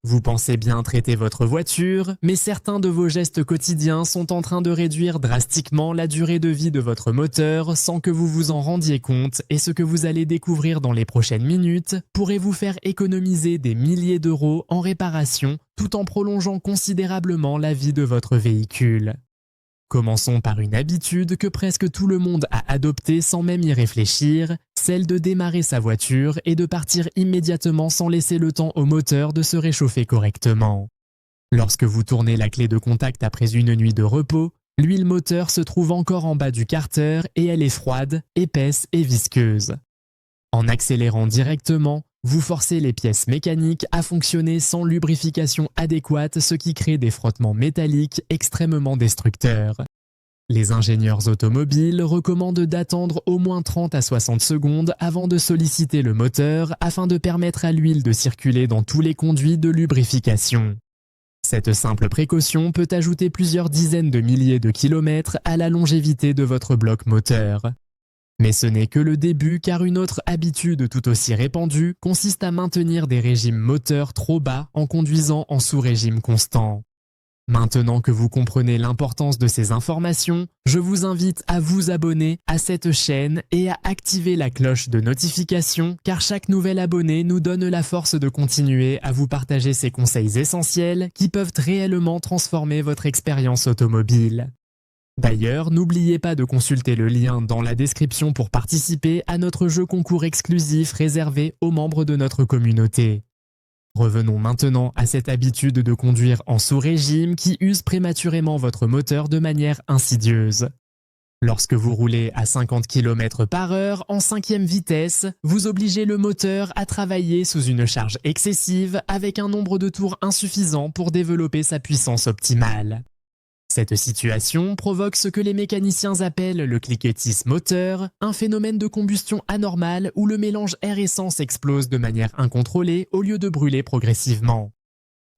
Vous pensez bien traiter votre voiture, mais certains de vos gestes quotidiens sont en train de réduire drastiquement la durée de vie de votre moteur sans que vous vous en rendiez compte, et ce que vous allez découvrir dans les prochaines minutes pourrait vous faire économiser des milliers d'euros en réparation tout en prolongeant considérablement la vie de votre véhicule. Commençons par une habitude que presque tout le monde a adoptée sans même y réfléchir, celle de démarrer sa voiture et de partir immédiatement sans laisser le temps au moteur de se réchauffer correctement. Lorsque vous tournez la clé de contact après une nuit de repos, l'huile moteur se trouve encore en bas du carter et elle est froide, épaisse et visqueuse. En accélérant directement, vous forcez les pièces mécaniques à fonctionner sans lubrification adéquate, ce qui crée des frottements métalliques extrêmement destructeurs. Les ingénieurs automobiles recommandent d'attendre au moins 30 à 60 secondes avant de solliciter le moteur afin de permettre à l'huile de circuler dans tous les conduits de lubrification. Cette simple précaution peut ajouter plusieurs dizaines de milliers de kilomètres à la longévité de votre bloc moteur. Mais ce n'est que le début, car une autre habitude tout aussi répandue consiste à maintenir des régimes moteurs trop bas en conduisant en sous-régime constant. Maintenant que vous comprenez l'importance de ces informations, je vous invite à vous abonner à cette chaîne et à activer la cloche de notification, car chaque nouvel abonné nous donne la force de continuer à vous partager ces conseils essentiels qui peuvent réellement transformer votre expérience automobile. D'ailleurs, n'oubliez pas de consulter le lien dans la description pour participer à notre jeu concours exclusif réservé aux membres de notre communauté. Revenons maintenant à cette habitude de conduire en sous-régime qui use prématurément votre moteur de manière insidieuse. Lorsque vous roulez à 50 km/h en 5e vitesse, vous obligez le moteur à travailler sous une charge excessive avec un nombre de tours insuffisant pour développer sa puissance optimale. Cette situation provoque ce que les mécaniciens appellent le cliquetis moteur, un phénomène de combustion anormale où le mélange air-essence explose de manière incontrôlée au lieu de brûler progressivement.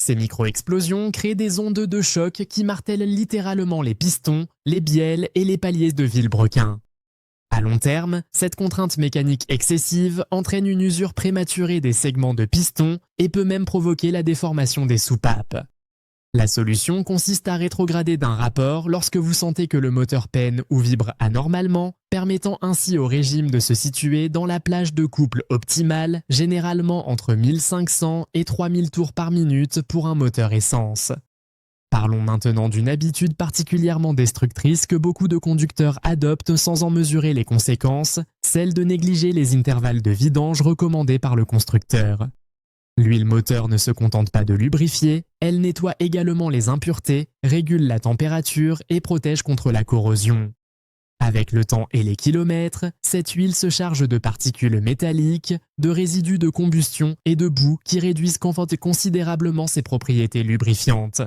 Ces micro-explosions créent des ondes de choc qui martèlent littéralement les pistons, les bielles et les paliers de vilebrequin. À long terme, cette contrainte mécanique excessive entraîne une usure prématurée des segments de piston et peut même provoquer la déformation des soupapes. La solution consiste à rétrograder d'un rapport lorsque vous sentez que le moteur peine ou vibre anormalement, permettant ainsi au régime de se situer dans la plage de couple optimale, généralement entre 1500 et 3000 tours par minute pour un moteur essence. Parlons maintenant d'une habitude particulièrement destructrice que beaucoup de conducteurs adoptent sans en mesurer les conséquences, celle de négliger les intervalles de vidange recommandés par le constructeur. L'huile moteur ne se contente pas de lubrifier, elle nettoie également les impuretés, régule la température et protège contre la corrosion. Avec le temps et les kilomètres, cette huile se charge de particules métalliques, de résidus de combustion et de boue qui réduisent considérablement ses propriétés lubrifiantes.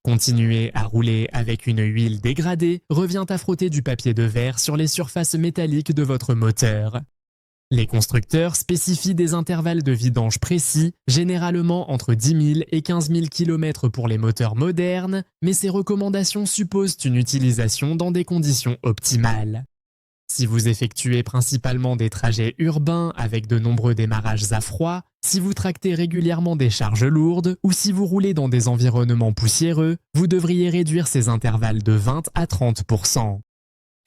Continuer à rouler avec une huile dégradée revient à frotter du papier de verre sur les surfaces métalliques de votre moteur. Les constructeurs spécifient des intervalles de vidange précis, généralement entre 10 000 et 15 000 km pour les moteurs modernes, mais ces recommandations supposent une utilisation dans des conditions optimales. Si vous effectuez principalement des trajets urbains avec de nombreux démarrages à froid, si vous tractez régulièrement des charges lourdes ou si vous roulez dans des environnements poussiéreux, vous devriez réduire ces intervalles de 20 à 30%.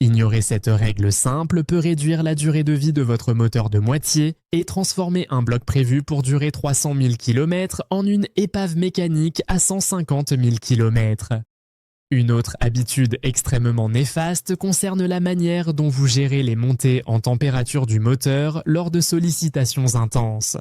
Ignorer cette règle simple peut réduire la durée de vie de votre moteur de moitié et transformer un bloc prévu pour durer 300 000 km en une épave mécanique à 150 000 km. Une autre habitude extrêmement néfaste concerne la manière dont vous gérez les montées en température du moteur lors de sollicitations intenses.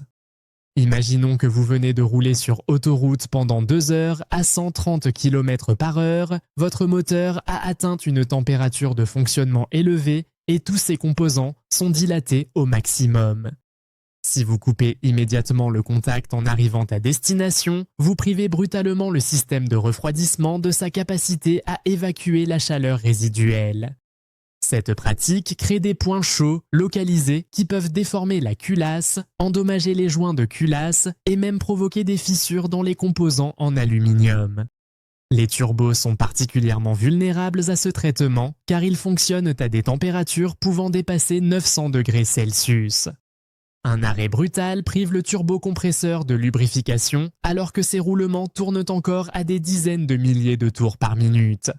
Imaginons que vous venez de rouler sur autoroute pendant 2 heures à 130 km/h, votre moteur a atteint une température de fonctionnement élevée et tous ses composants sont dilatés au maximum. Si vous coupez immédiatement le contact en arrivant à destination, vous privez brutalement le système de refroidissement de sa capacité à évacuer la chaleur résiduelle. Cette pratique crée des points chauds localisés qui peuvent déformer la culasse, endommager les joints de culasse et même provoquer des fissures dans les composants en aluminium. Les turbos sont particulièrement vulnérables à ce traitement car ils fonctionnent à des températures pouvant dépasser 900 degrés Celsius. Un arrêt brutal prive le turbocompresseur de lubrification alors que ses roulements tournent encore à des dizaines de milliers de tours par minute.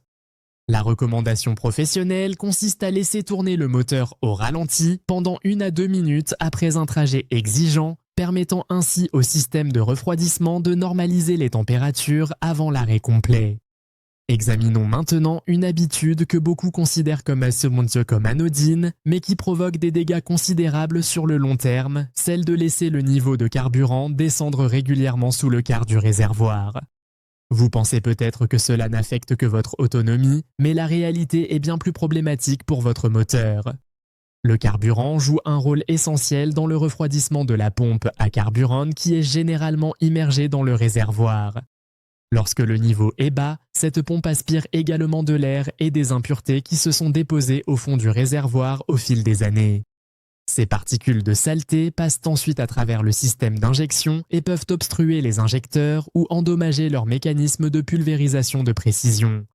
La recommandation professionnelle consiste à laisser tourner le moteur au ralenti pendant 1 à 2 minutes après un trajet exigeant, permettant ainsi au système de refroidissement de normaliser les températures avant l'arrêt complet. Examinons maintenant une habitude que beaucoup considèrent comme anodine, mais qui provoque des dégâts considérables sur le long terme, celle de laisser le niveau de carburant descendre régulièrement sous le quart du réservoir. Vous pensez peut-être que cela n'affecte que votre autonomie, mais la réalité est bien plus problématique pour votre moteur. Le carburant joue un rôle essentiel dans le refroidissement de la pompe à carburant qui est généralement immergée dans le réservoir. Lorsque le niveau est bas, cette pompe aspire également de l'air et des impuretés qui se sont déposées au fond du réservoir au fil des années. Ces particules de saleté passent ensuite à travers le système d'injection et peuvent obstruer les injecteurs ou endommager leur mécanisme de pulvérisation de précision.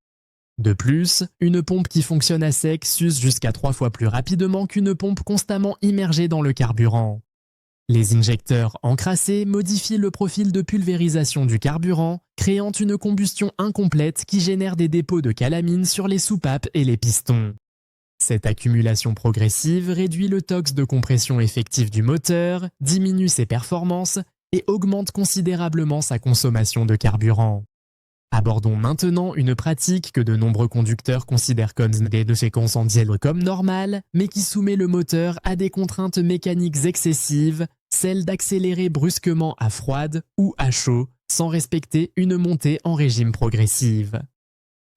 De plus, une pompe qui fonctionne à sec s'use jusqu'à 3 fois plus rapidement qu'une pompe constamment immergée dans le carburant. Les injecteurs encrassés modifient le profil de pulvérisation du carburant, créant une combustion incomplète qui génère des dépôts de calamine sur les soupapes et les pistons. Cette accumulation progressive réduit le tox de compression effectif du moteur, diminue ses performances et augmente considérablement sa consommation de carburant. Abordons maintenant une pratique que de nombreux conducteurs considèrent comme des séquences en diesel comme normale, mais qui soumet le moteur à des contraintes mécaniques excessives, celle d'accélérer brusquement à froide ou à chaud, sans respecter une montée en régime progressive.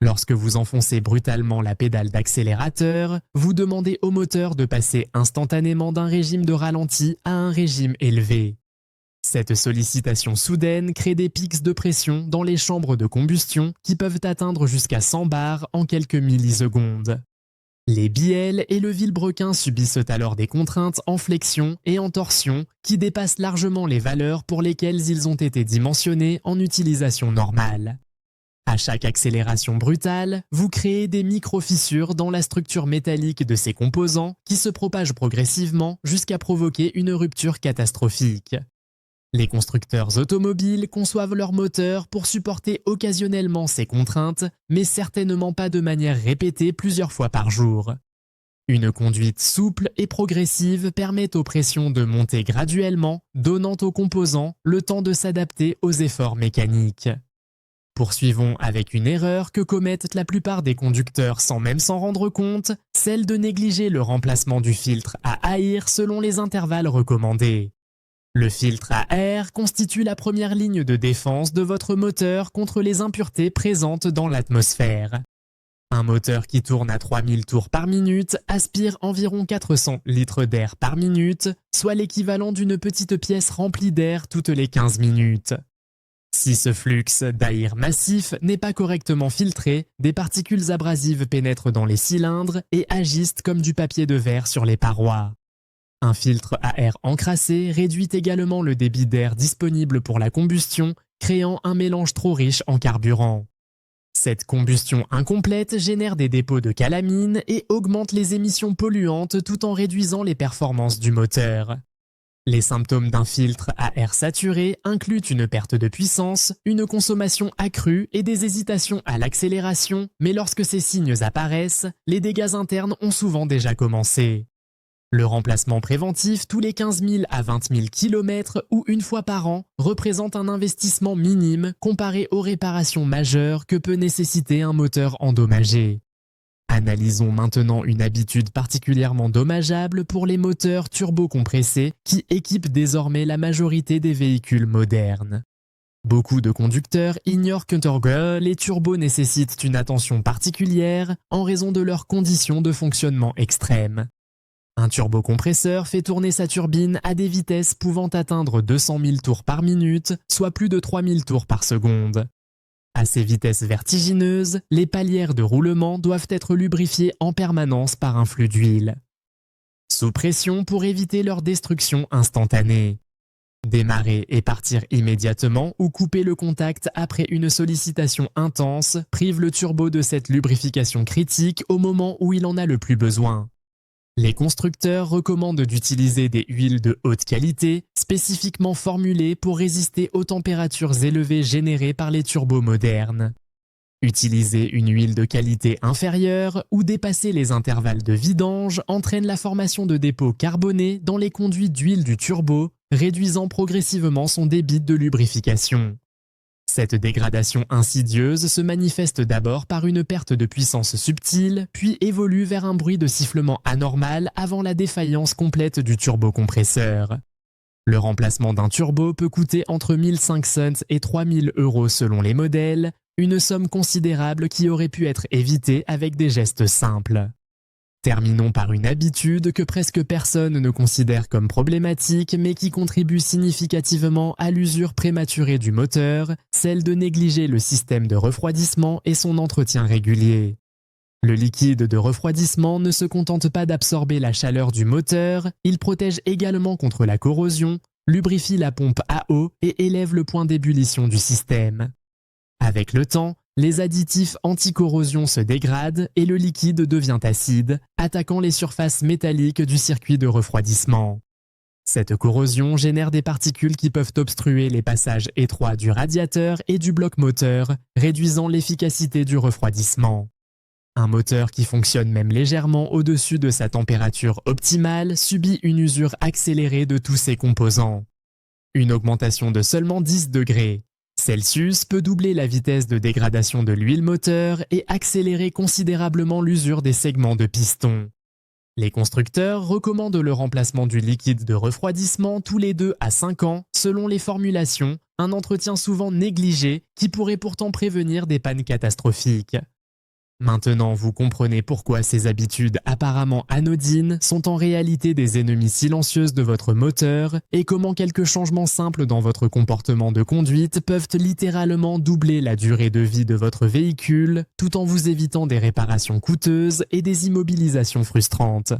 Lorsque vous enfoncez brutalement la pédale d'accélérateur, vous demandez au moteur de passer instantanément d'un régime de ralenti à un régime élevé. Cette sollicitation soudaine crée des pics de pression dans les chambres de combustion qui peuvent atteindre jusqu'à 100 bars en quelques millisecondes. Les bielles et le vilebrequin subissent alors des contraintes en flexion et en torsion qui dépassent largement les valeurs pour lesquelles ils ont été dimensionnés en utilisation normale. À chaque accélération brutale, vous créez des micro-fissures dans la structure métallique de ces composants qui se propagent progressivement jusqu'à provoquer une rupture catastrophique. Les constructeurs automobiles conçoivent leurs moteurs pour supporter occasionnellement ces contraintes, mais certainement pas de manière répétée plusieurs fois par jour. Une conduite souple et progressive permet aux pressions de monter graduellement, donnant aux composants le temps de s'adapter aux efforts mécaniques. Poursuivons avec une erreur que commettent la plupart des conducteurs sans même s'en rendre compte, celle de négliger le remplacement du filtre à air selon les intervalles recommandés. Le filtre à air constitue la première ligne de défense de votre moteur contre les impuretés présentes dans l'atmosphère. Un moteur qui tourne à 3000 tours par minute aspire environ 400 litres d'air par minute, soit l'équivalent d'une petite pièce remplie d'air toutes les 15 minutes. Si ce flux d'air massif n'est pas correctement filtré, des particules abrasives pénètrent dans les cylindres et agissent comme du papier de verre sur les parois. Un filtre à air encrassé réduit également le débit d'air disponible pour la combustion, créant un mélange trop riche en carburant. Cette combustion incomplète génère des dépôts de calamine et augmente les émissions polluantes tout en réduisant les performances du moteur. Les symptômes d'un filtre à air saturé incluent une perte de puissance, une consommation accrue et des hésitations à l'accélération, mais lorsque ces signes apparaissent, les dégâts internes ont souvent déjà commencé. Le remplacement préventif tous les 15 000 à 20 000 km ou une fois par an représente un investissement minime comparé aux réparations majeures que peut nécessiter un moteur endommagé. Analysons maintenant une habitude particulièrement dommageable pour les moteurs turbocompressés qui équipent désormais la majorité des véhicules modernes. Beaucoup de conducteurs ignorent que les turbos nécessitent une attention particulière en raison de leurs conditions de fonctionnement extrêmes. Un turbocompresseur fait tourner sa turbine à des vitesses pouvant atteindre 200 000 tours par minute, soit plus de 3000 tours par seconde. À ces vitesses vertigineuses, les palières de roulement doivent être lubrifiées en permanence par un flux d'huile. Sous pression pour éviter leur destruction instantanée. Démarrer et partir immédiatement ou couper le contact après une sollicitation intense prive le turbo de cette lubrification critique au moment où il en a le plus besoin. Les constructeurs recommandent d'utiliser des huiles de haute qualité, spécifiquement formulées pour résister aux températures élevées générées par les turbos modernes. Utiliser une huile de qualité inférieure ou dépasser les intervalles de vidange entraîne la formation de dépôts carbonés dans les conduits d'huile du turbo, réduisant progressivement son débit de lubrification. Cette dégradation insidieuse se manifeste d'abord par une perte de puissance subtile, puis évolue vers un bruit de sifflement anormal avant la défaillance complète du turbocompresseur. Le remplacement d'un turbo peut coûter entre 1500 et 3000 € selon les modèles, une somme considérable qui aurait pu être évitée avec des gestes simples. Terminons par une habitude que presque personne ne considère comme problématique mais qui contribue significativement à l'usure prématurée du moteur, celle de négliger le système de refroidissement et son entretien régulier. Le liquide de refroidissement ne se contente pas d'absorber la chaleur du moteur, il protège également contre la corrosion, lubrifie la pompe à eau et élève le point d'ébullition du système. Avec le temps, les additifs anti-corrosion se dégradent et le liquide devient acide, attaquant les surfaces métalliques du circuit de refroidissement. Cette corrosion génère des particules qui peuvent obstruer les passages étroits du radiateur et du bloc moteur, réduisant l'efficacité du refroidissement. Un moteur qui fonctionne même légèrement au-dessus de sa température optimale subit une usure accélérée de tous ses composants. Une augmentation de seulement 10 degrés Celsius peut doubler la vitesse de dégradation de l'huile moteur et accélérer considérablement l'usure des segments de piston. Les constructeurs recommandent le remplacement du liquide de refroidissement tous les 2 à 5 ans selon les formulations, un entretien souvent négligé qui pourrait pourtant prévenir des pannes catastrophiques. Maintenant, vous comprenez pourquoi ces habitudes apparemment anodines sont en réalité des ennemis silencieuses de votre moteur et comment quelques changements simples dans votre comportement de conduite peuvent littéralement doubler la durée de vie de votre véhicule tout en vous évitant des réparations coûteuses et des immobilisations frustrantes.